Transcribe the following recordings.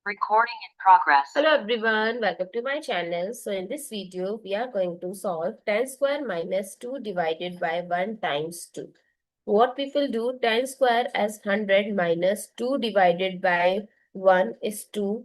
Recording in progress. Hello everyone, welcome to my channel. So in this video, we are going to solve 10 square minus 2 divided by 1 times 2. What people do, 10 square as 100 minus 2 divided by 1 is 2,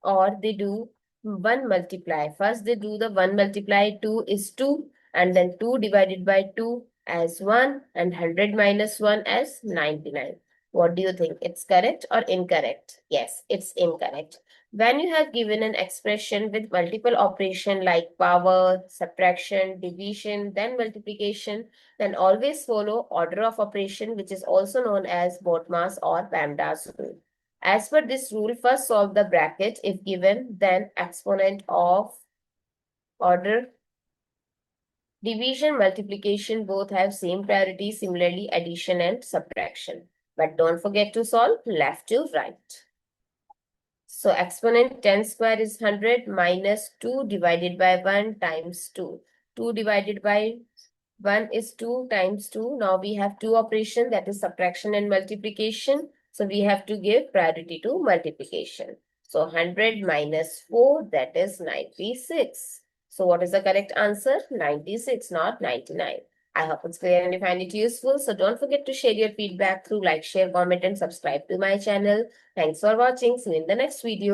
or they do 1 multiply. First they do the 1 multiply 2 is 2, and then 2 divided by 2 as 1, and 100 minus 1 as 99. What do you think? It's correct or incorrect? Yes, it's incorrect. When you have given an expression with multiple operation like power, subtraction, division, then multiplication, then always follow order of operation, which is also known as BODMAS or PEMDAS rule. As per this rule, first solve the bracket if given, then exponent of order. Division, multiplication both have same priority, similarly addition and subtraction. But don't forget to solve left to right. So exponent 10 square is 100 minus 2 divided by 1 times 2. 2 divided by 1 is 2 times 2. Now we have two operations, that is subtraction and multiplication. So we have to give priority to multiplication. So 100 minus 4, that is 96. So what is the correct answer? 96, not 99. I hope it's clear and you find it useful. So don't forget to share your feedback through like, share, comment and subscribe to my channel. Thanks for watching. See you in the next video.